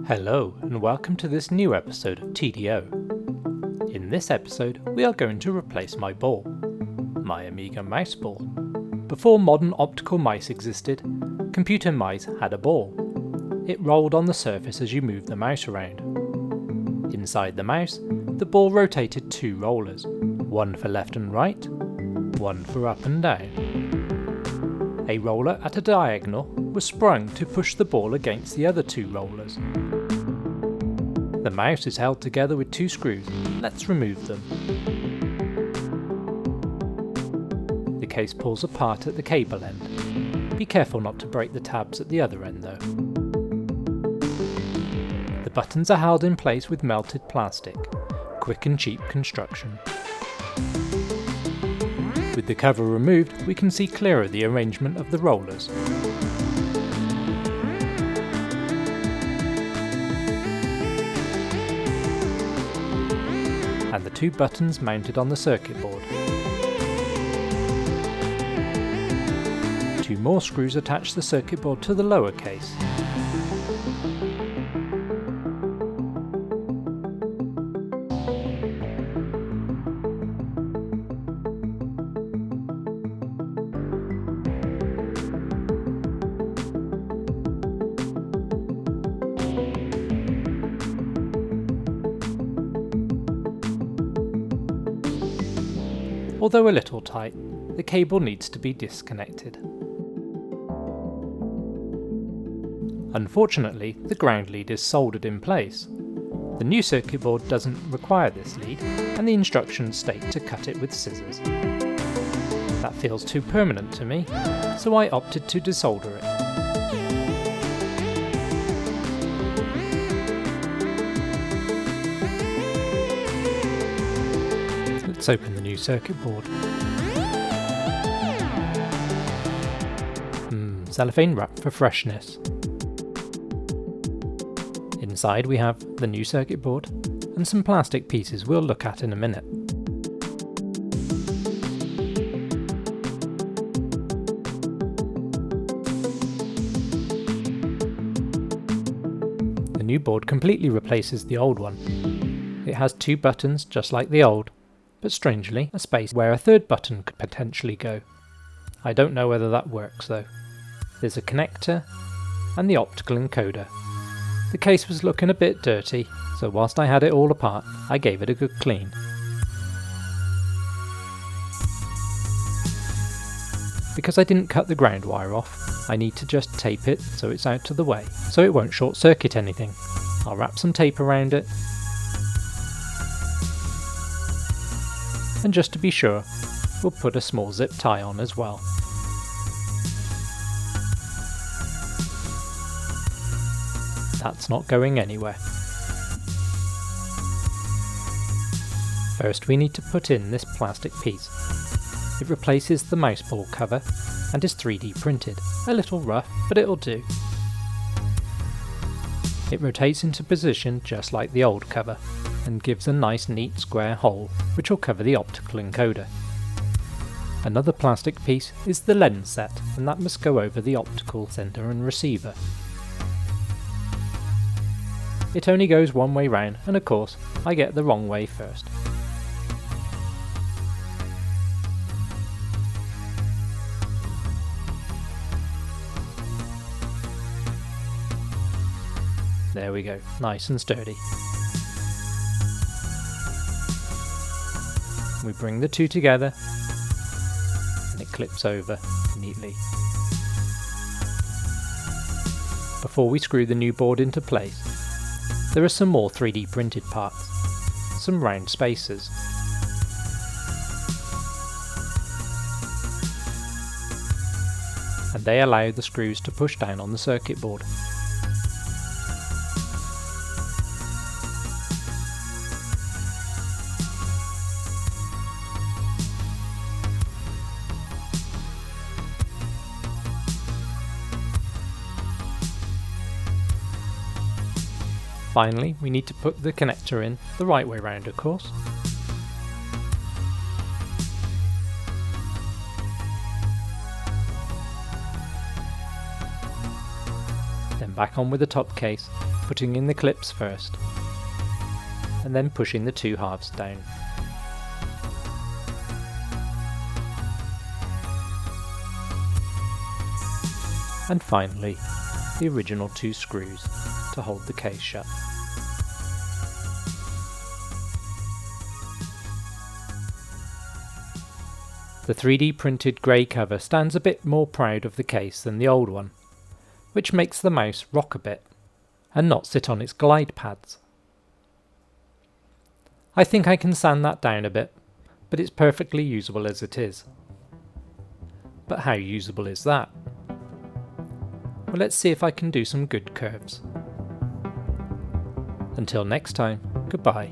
Hello and welcome to this new episode of TDO. In this episode we are going to replace my ball, my Amiga mouse ball. Before modern optical mice existed, computer mice had a ball. It rolled on the surface as you moved the mouse around. Inside the mouse, the ball rotated two rollers, one for left and right, one for up and down. A roller at a diagonal was sprung to push the ball against the other two rollers. The mouse is held together with two screws. Let's remove them. The case pulls apart at the cable end. Be careful not to break the tabs at the other end though. The buttons are held in place with melted plastic. Quick and cheap construction. With the cover removed, we can see clearer the arrangement of the rollers. And the two buttons mounted on the circuit board. Two more screws attach the circuit board to the lower case. Although a little tight, the cable needs to be disconnected. Unfortunately, the ground lead is soldered in place. The new circuit board doesn't require this lead, and the instructions state to cut it with scissors. That feels too permanent to me, so I opted to desolder it. Let's open the new circuit board. Cellophane wrap for freshness. Inside we have the new circuit board and some plastic pieces we'll look at in a minute. The new board completely replaces the old one. It has two buttons just like the old, but strangely a space where a third button could potentially go. I don't know whether that works though. There's a connector and the optical encoder. The case was looking a bit dirty, so whilst I had it all apart, I gave it a good clean. Because I didn't cut the ground wire off, I need to just tape it so it's out of the way, so it won't short circuit anything. I'll wrap some tape around it. And just to be sure, we'll put a small zip tie on as well. That's not going anywhere. First we need to put in this plastic piece. It replaces the mouse ball cover and is 3D printed. A little rough, but it'll do. It rotates into position just like the old cover and gives a nice neat square hole which will cover the optical encoder. Another plastic piece is the lens set, and that must go over the optical sender and receiver. It only goes one way round, and of course, I get the wrong way first. There we go, nice and sturdy. We bring the two together, and it clips over neatly. Before we screw the new board into place, there are some more 3D printed parts, some round spacers. And they allow the screws to push down on the circuit board. Finally, we need to put the connector in the right way round, of course. Then back on with the top case putting in the clips first, and then pushing the two halves down. And finally, the original two screws to hold the case shut. The 3D printed grey cover stands a bit more proud of the case than the old one, which makes the mouse rock a bit, and not sit on its glide pads. I think I can sand that down a bit, but it's perfectly usable as it is. But how usable is that? Well, let's see if I can do some good curves. Until next time, goodbye.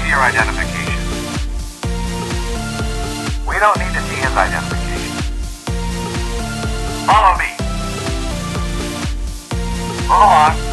Your identification. We don't need to see his identification. Follow me. Hold on.